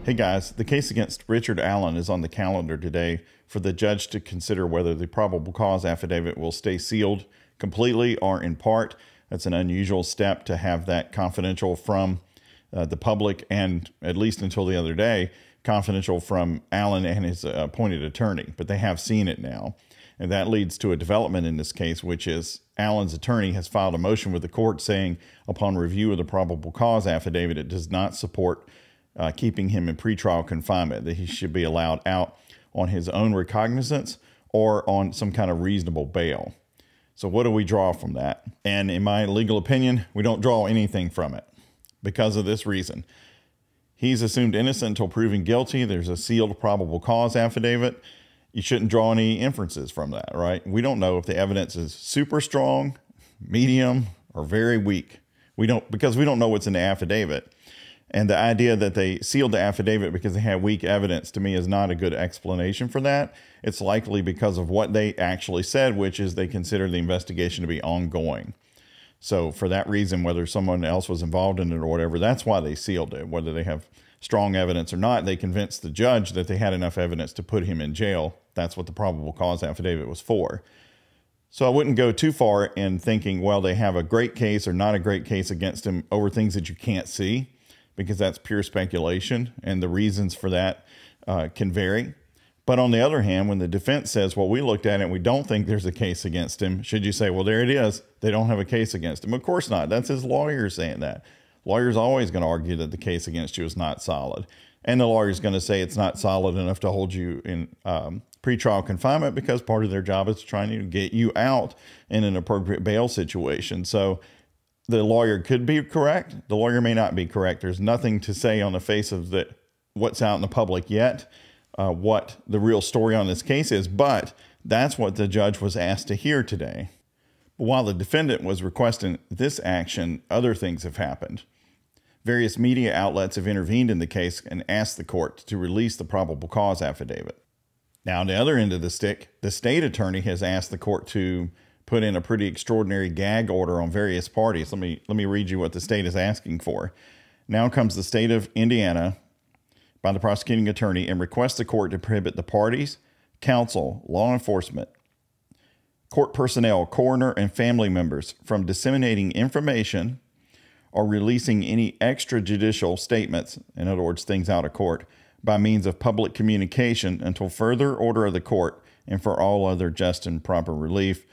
Hey guys, the case against Richard Allen is on the calendar today for the judge to consider whether the probable cause affidavit will stay sealed completely or in part. That's an unusual step to have that confidential from the public, and at least until the other day, confidential from Allen and his appointed attorney. But they have seen it now. And that leads to a development in this case, which is Allen's attorney has filed a motion with the court saying, upon review of the probable cause affidavit, it does not support keeping him in pretrial confinement, that he should be allowed out on his own recognizance or on some kind of reasonable bail. So what do we draw from that? And in my legal opinion, we don't draw anything from it because of this reason. He's assumed innocent until proven guilty. There's a sealed probable cause affidavit. You shouldn't draw any inferences from that, right? We don't know if the evidence is super strong, medium, or very weak. Because we don't know what's in the affidavit. And the idea that they sealed the affidavit because they had weak evidence, to me, is not a good explanation for that. It's likely because of what they actually said, which is they consider the investigation to be ongoing. So for that reason, whether someone else was involved in it or whatever, that's why they sealed it. Whether they have strong evidence or not, they convinced the judge that they had enough evidence to put him in jail. That's what the probable cause affidavit was for. So I wouldn't go too far in thinking, well, they have a great case or not a great case against him over things that you can't see, because that's pure speculation, and the reasons for that can vary. But on the other hand, when the defense says, well, we looked at it and we don't think there's a case against him, should you say, well, there it is, they don't have a case against him? Of course not. That's his lawyer saying that. Lawyer's always going to argue that the case against you is not solid. And the lawyer's going to say it's not solid enough to hold you in pretrial confinement, because part of their job is trying to get you out in an appropriate bail situation. So the lawyer could be correct. The lawyer may not be correct. There's nothing to say on the face of what's out in the public yet, what the real story on this case is, but that's what the judge was asked to hear today. But while the defendant was requesting this action, other things have happened. Various media outlets have intervened in the case and asked the court to release the probable cause affidavit. Now, on the other end of the stick, the state attorney has asked the court to put in a pretty extraordinary gag order on various parties. Let me read you what the state is asking for. Now comes the state of Indiana by the prosecuting attorney and requests the court to prohibit the parties, counsel, law enforcement, court personnel, coroner, and family members from disseminating information or releasing any extrajudicial statements, in other words, things out of court, by means of public communication until further order of the court and for all other just and proper relief.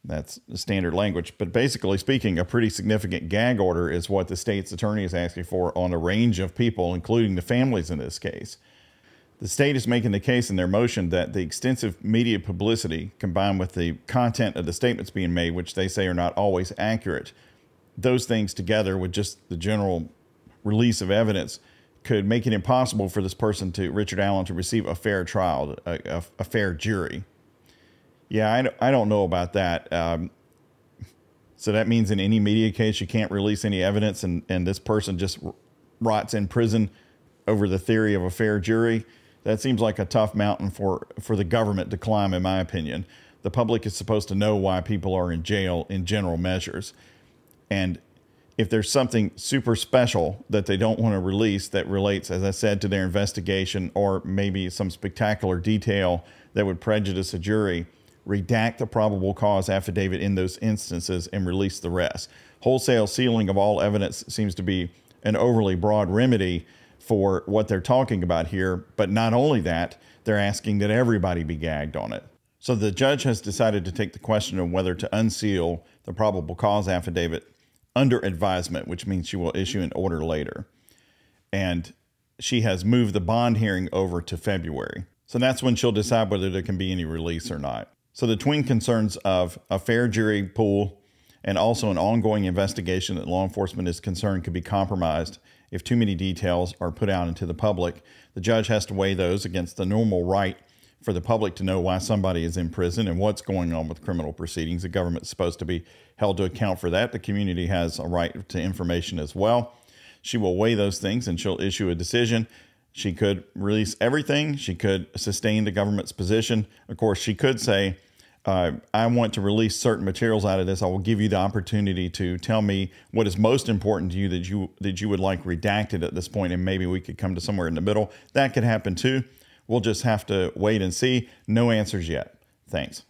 That's the standard language. But basically speaking, a pretty significant gag order is what the state's attorney is asking for on a range of people, including the families in this case. The state is making the case in their motion that the extensive media publicity combined with the content of the statements being made, which they say are not always accurate, those things together with just the general release of evidence could make it impossible for this person, Richard Allen, to receive a fair trial, a fair jury. Yeah, I don't know about that. So that means in any media case, you can't release any evidence, and this person just rots in prison over the theory of a fair jury. That seems like a tough mountain for the government to climb, in my opinion. The public is supposed to know why people are in jail in general measures. And if there's something super special that they don't want to release that relates, as I said, to their investigation, or maybe some spectacular detail that would prejudice a jury, redact the probable cause affidavit in those instances and release the rest. Wholesale sealing of all evidence seems to be an overly broad remedy for what they're talking about here. But not only that, they're asking that everybody be gagged on it. So the judge has decided to take the question of whether to unseal the probable cause affidavit under advisement, which means she will issue an order later. And she has moved the bond hearing over to February. So that's when she'll decide whether there can be any release or not. So the twin concerns of a fair jury pool and also an ongoing investigation that law enforcement is concerned could be compromised if too many details are put out into the public. The judge has to weigh those against the normal right for the public to know why somebody is in prison and what's going on with criminal proceedings. The government is supposed to be held to account for that. The community has a right to information as well. She will weigh those things and she'll issue a decision. She could release everything. She could sustain the government's position. Of course, she could say, I want to release certain materials out of this. I will give you the opportunity to tell me what is most important to you that you would like redacted at this point, and maybe we could come to somewhere in the middle. That could happen too. We'll just have to wait and see. No answers yet. Thanks.